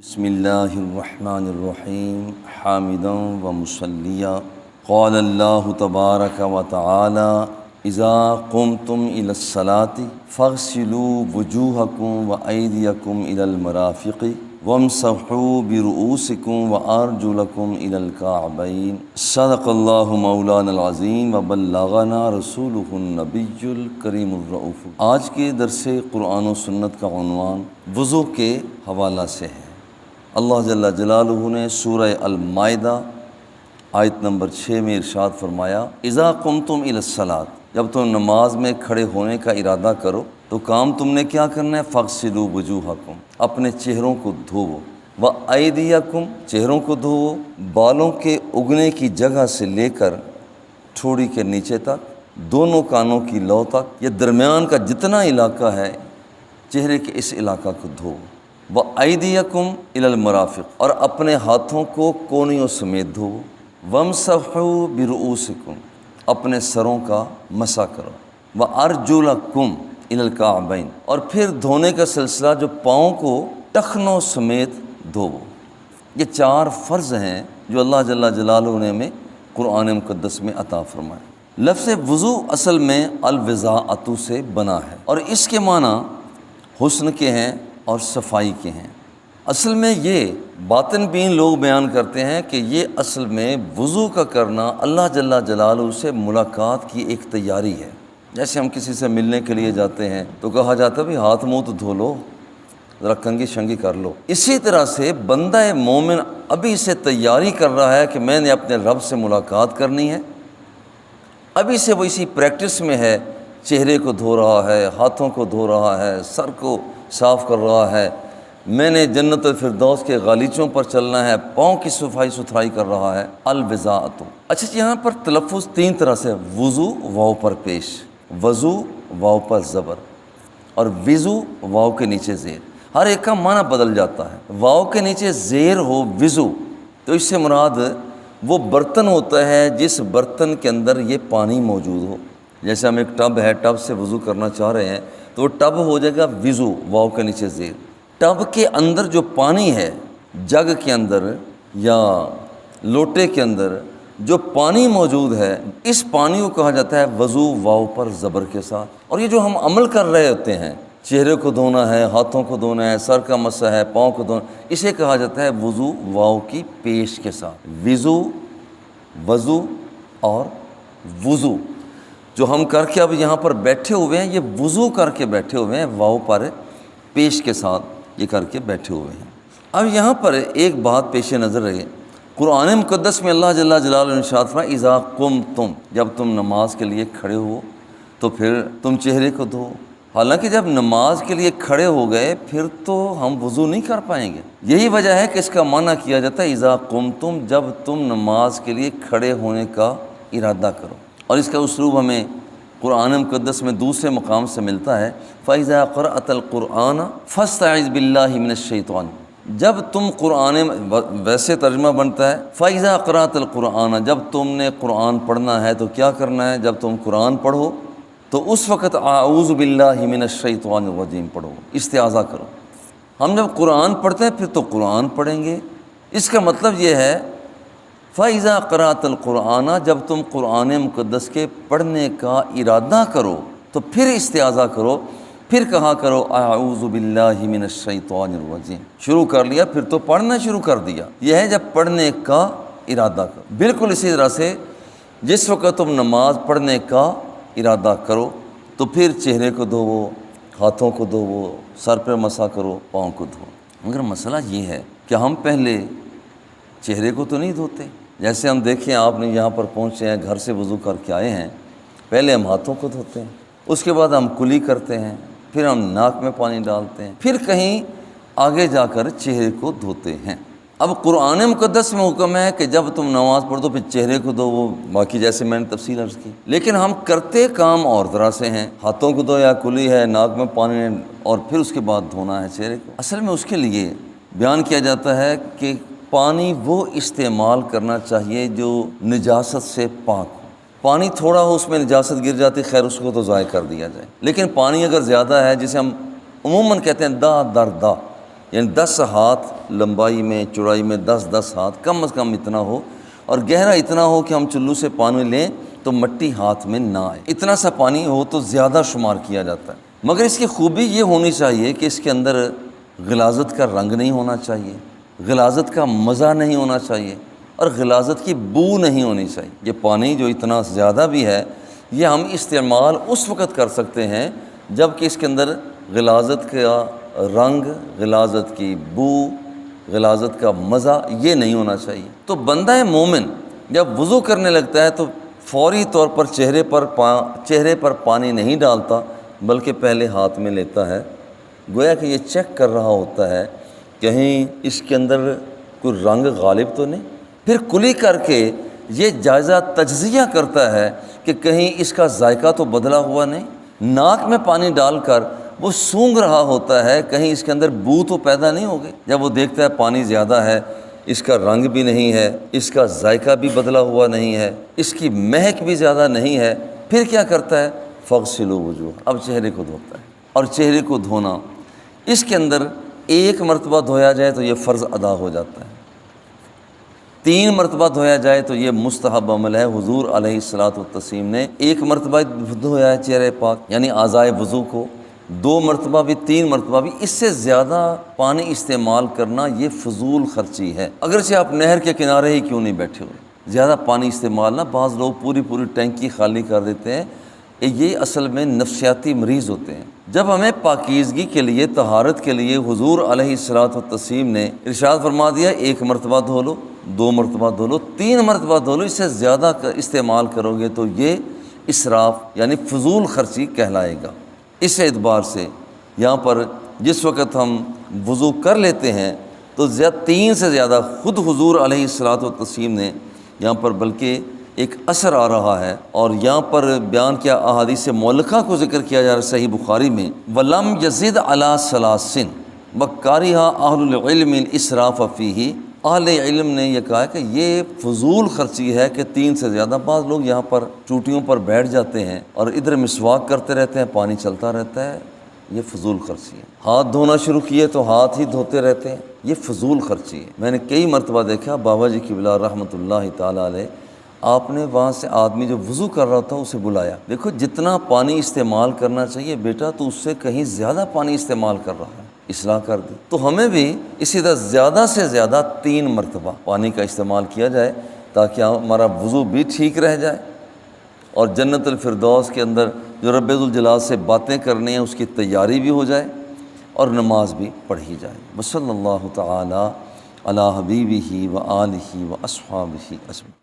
بسم اللہ الرحمن الرحیم حامدا و مصلیا قال اللہ تبارک و تعالی اذا قمتم الی الصلاۃ فاغسلوا وجوہکم و ایدیکم الی المرافق وامسحوا برؤوسکم وارجلکم الی الکعبین صدق اللہ مولانا العظیم وبلغنا رسولہ النبی الکریم الرؤوف۔ آج کے درس قرآن و سنت کا عنوان وضو کے حوالہ سے ہے۔ اللہ جل جلالہ نے سورہ المائدہ آیت نمبر 6 میں ارشاد فرمایا اذا قمتم الی الصلاۃ، جب تم نماز میں کھڑے ہونے کا ارادہ کرو تو کام تم نے کیا کرنا ہے؟ فاغسلوا وجوہکم، اپنے چہروں کو دھوو، وایدیکم، چہروں کو دھوو، بالوں کے اگنے کی جگہ سے لے کر ٹھوڑی کے نیچے تک، دونوں کانوں کی لو تک، یہ درمیان کا جتنا علاقہ ہے چہرے کے اس علاقہ کو دھوو، وَأَيْدِيَكُمْ إِلَى الْمَرَافِقِ، اور اپنے ہاتھوں کو کونیوں سمیت دھوو، وَامْسَحُوا بِرُؤُوسِكُمْ، اپنے سروں کا مسح کرو، وَأَرْجُلَكُمْ إِلَى الْكَعْبَيْنِ، اور پھر دھونے کا سلسلہ جو پاؤں کو ٹخنوں سمیت دھوو۔ یہ 4 فرض ہیں جو اللہ جل جلالہ نے ہمیں قرآن مقدس میں عطا فرمائے۔ لفظ وضو اصل میں الوضاءۃ سے بنا ہے اور اس کے معنی حسن کے ہیں اور صفائی کے ہیں۔ اصل میں یہ باطن بین لوگ بیان کرتے ہیں کہ یہ اصل میں وضو کا کرنا اللہ جل جلالہ سے ملاقات کی ایک تیاری ہے۔ جیسے ہم کسی سے ملنے کے لیے جاتے ہیں تو کہا جاتا ہے بھی ہاتھ منہ تو دھو لو، ذرا کنگھی شنگھی کر لو۔ اسی طرح سے بندہ مومن ابھی سے تیاری کر رہا ہے کہ میں نے اپنے رب سے ملاقات کرنی ہے، ابھی سے وہ اسی پریکٹس میں ہے، چہرے کو دھو رہا ہے، ہاتھوں کو دھو رہا ہے، سر کو صاف کر رہا ہے، میں نے جنت الفردوس کے غالیچوں پر چلنا ہے، پاؤں کی صفائی ستھرائی کر رہا ہے، الوضاءۃ۔ اچھا یہاں پر تلفظ 3 طرح سے، وضو واو پر پیش، وضو واو پر زبر، اور وضو واو کے نیچے زیر، ہر ایک کا معنی بدل جاتا ہے۔ واو کے نیچے زیر ہو وضو تو اس سے مراد وہ برتن ہوتا ہے جس برتن کے اندر یہ پانی موجود ہو۔ جیسے ہم ایک ٹب ہے، ٹب سے وضو کرنا چاہ رہے ہیں تو وہ ٹب ہو جائے گا وضو واو کے نیچے زیر۔ ٹب کے اندر جو پانی ہے، جگ کے اندر یا لوٹے کے اندر جو پانی موجود ہے، اس پانی کو کہا جاتا ہے وضو واو پر زبر کے ساتھ۔ اور یہ جو ہم عمل کر رہے ہوتے ہیں، چہرے کو دھونا ہے، ہاتھوں کو دھونا ہے، سر کا مسح ہے، پاؤں کو دھونا، اسے کہا جاتا ہے وضو واو کی پیش کے ساتھ۔ وضو اور وضو جو ہم کر کے اب یہاں پر بیٹھے ہوئے ہیں، یہ وضو کر کے بیٹھے ہوئے ہیں، واو پر پیش کے ساتھ یہ کر کے بیٹھے ہوئے ہیں۔ اب یہاں پر ایک بات پیش نظر رہے، قرآن مقدس میں اللہ جل جلالہ نے ارشاد فرمایا اذا قمتم، جب تم نماز کے لیے کھڑے ہو تو پھر تم چہرے کو دھو۔ حالانکہ جب نماز کے لیے کھڑے ہو گئے پھر تو ہم وضو نہیں کر پائیں گے، یہی وجہ ہے کہ اس کا معنی کیا جاتا ہے اذا قمتم، جب تم نماز کے لیے کھڑے ہونے کا ارادہ کرو۔ اور اس کا اسلوب ہمیں قرآن مقدس میں دوسرے مقام سے ملتا ہے، فَإِذَا قَرَأْتَ الْقُرْآنَ فَاسْتَعِذْ بِاللَّهِ مِنَ الشَّيْطَانِ، جب تم قرآن، ویسے ترجمہ بنتا ہے فَإِذَا قَرَأْتَ الْقُرْآنَ، جب تم نے قرآن پڑھنا ہے تو کیا کرنا ہے؟ جب تم قرآن پڑھو تو اس وقت اعوذ باللہ من الشیطان الرجیم پڑھو، استعاذہ کرو۔ ہم جب قرآن پڑھتے ہیں پھر تو قرآن پڑھیں گے، اس کا مطلب یہ ہے فَإِذَا قَرَأْتَ الْقُرْآنَ، جب تم قرآن مقدس کے پڑھنے کا ارادہ کرو تو پھر استعاذہ کرو، پھر کہا کرو اعوذ باللہ من الشیطان الرجیم، شروع کر لیا پھر تو پڑھنا شروع کر دیا۔ یہ ہے جب پڑھنے کا ارادہ کرو۔ بالکل اسی طرح سے جس وقت تم نماز پڑھنے کا ارادہ کرو تو پھر چہرے کو دھوو، ہاتھوں کو دھوو، سر پہ مسح کرو، پاؤں کو دھو۔ مگر مسئلہ یہ ہے کہ ہم پہلے چہرے کو تو نہیں دھوتے۔ جیسے ہم دیکھیں آپ نے یہاں پر پہنچے ہیں، گھر سے وضو کر کے آئے ہیں، پہلے ہم ہاتھوں کو دھوتے ہیں، اس کے بعد ہم کلی کرتے ہیں، پھر ہم ناک میں پانی ڈالتے ہیں، پھر کہیں آگے جا کر چہرے کو دھوتے ہیں۔ اب قرآن مقدس میں حکم ہے کہ جب تم نماز پڑھو تو پھر چہرے کو دھو، وہ باقی جیسے میں نے تفصیل عرض کی، لیکن ہم کرتے کام اور طرح سے ہیں، ہاتھوں کو دھو یا کلی ہے، ناک میں پانی ہے، اور پھر اس کے بعد دھونا ہے چہرے کو۔ اصل میں اس کے لیے بیان کیا جاتا ہے کہ پانی وہ استعمال کرنا چاہیے جو نجاست سے پاک ہو۔ پانی تھوڑا ہو اس میں نجاست گر جاتی، خیر اس کو تو ضائع کر دیا جائے، لیکن پانی اگر زیادہ ہے، جسے ہم عموماً کہتے ہیں دا در دا، یعنی 10 ہاتھ لمبائی میں چوڑائی میں 10-10 ہاتھ کم از کم اتنا ہو، اور گہرا اتنا ہو کہ ہم چلو سے پانی لیں تو مٹی ہاتھ میں نہ آئے، اتنا سا پانی ہو تو زیادہ شمار کیا جاتا ہے۔ مگر اس کی خوبی یہ ہونی چاہیے کہ اس کے اندر غلاظت کا رنگ نہیں ہونا چاہیے، غلاظت کا مزہ نہیں ہونا چاہیے، اور غلاظت کی بو نہیں ہونی چاہیے۔ یہ پانی جو اتنا زیادہ بھی ہے، یہ ہم استعمال اس وقت کر سکتے ہیں جب کہ اس کے اندر غلاظت کا رنگ، غلاظت کی بو، غلاظت کا مزہ یہ نہیں ہونا چاہیے۔ تو بندہ مومن جب وضو کرنے لگتا ہے تو فوری طور پر چہرے پر پانی نہیں ڈالتا، بلکہ پہلے ہاتھ میں لیتا ہے، گویا کہ یہ چیک کر رہا ہوتا ہے کہیں اس کے اندر کوئی رنگ غالب تو نہیں، پھر کلی کر کے یہ جائزہ تجزیہ کرتا ہے کہ کہیں اس کا ذائقہ تو بدلا ہوا نہیں، ناک میں پانی ڈال کر وہ سونگھ رہا ہوتا ہے کہیں اس کے اندر بو تو پیدا نہیں ہو گئی۔ جب وہ دیکھتا ہے پانی زیادہ ہے، اس کا رنگ بھی نہیں ہے، اس کا ذائقہ بھی بدلا ہوا نہیں ہے، اس کی مہک بھی زیادہ نہیں ہے، پھر کیا کرتا ہے؟ فغسلوا وجوہ، اب چہرے کو دھوتا ہے۔ اور چہرے کو دھونا اس کے اندر ایک مرتبہ دھویا جائے تو یہ فرض ادا ہو جاتا ہے، 3 مرتبہ دھویا جائے تو یہ مستحب عمل ہے۔ حضور علیہ الصلاۃ والتسلیم نے 1 مرتبہ دھویا ہے چہرے پاک یعنی اعضائے وضو کو، 2 مرتبہ بھی 3 مرتبہ بھی، اس سے زیادہ پانی استعمال کرنا یہ فضول خرچی ہے، اگرچہ آپ نہر کے کنارے ہی کیوں نہیں بیٹھے ہوئے۔ زیادہ پانی استعمال نہ، بعض لوگ پوری ٹینکی خالی کر دیتے ہیں، یہ اصل میں نفسیاتی مریض ہوتے ہیں۔ جب ہمیں پاکیزگی کے لیے، طہارت کے لیے حضور علیہ الصلاۃ والتسلیم نے ارشاد فرما دیا 1 مرتبہ دھو لو، 2 مرتبہ دھو لو، 3 مرتبہ دھو لو، اس سے زیادہ استعمال کرو گے تو یہ اسراف یعنی فضول خرچی کہلائے گا۔ اس اعتبار سے یہاں پر جس وقت ہم وضو کر لیتے ہیں تو 3 سے زیادہ خود حضور علیہ الصلاۃ والتسلیم نے یہاں پر بلکہ ایک اثر آ رہا ہے، اور یہاں پر بیان کیا احادیث مولکہ کو ذکر کیا جا رہا ہے صحیح بخاری میں، وَلَمْ يَزِدْ عَلَىٰ ثَلَاثٍ وَكَرِهَ أَهْلُ الْعِلْمِ الْإِسْرَافَ فِيهِ۔ اہل علم نے یہ کہا کہ یہ فضول خرچی ہے کہ 3 سے زیادہ۔ بعض لوگ یہاں پر چوٹیوں پر بیٹھ جاتے ہیں اور ادھر مسواک کرتے رہتے ہیں، پانی چلتا رہتا ہے، یہ فضول خرچی ہے۔ ہاتھ دھونا شروع کیے تو ہاتھ ہی دھوتے رہتے ہیں، یہ فضول خرچی ہے۔ میں نے کئی مرتبہ دیکھا بابا جی قبلہ رحمۃ اللہ تعالیٰ علیہ، آپ نے وہاں سے آدمی جو وضو کر رہا تھا اسے بلایا، دیکھو جتنا پانی استعمال کرنا چاہیے بیٹا تو اس سے کہیں زیادہ پانی استعمال کر رہا ہے، اصلاح کر دی۔ تو ہمیں بھی اسی طرح زیادہ سے زیادہ 3 مرتبہ پانی کا استعمال کیا جائے تاکہ ہمارا وضو بھی ٹھیک رہ جائے، اور جنت الفردوس کے اندر جو رب ذوالجلال سے باتیں کرنی ہیں اس کی تیاری بھی ہو جائے اور نماز بھی پڑھی جائے۔ وصلی اللہ تعالی علی حبیبہ و آلہ و اصحابہ اجمعین۔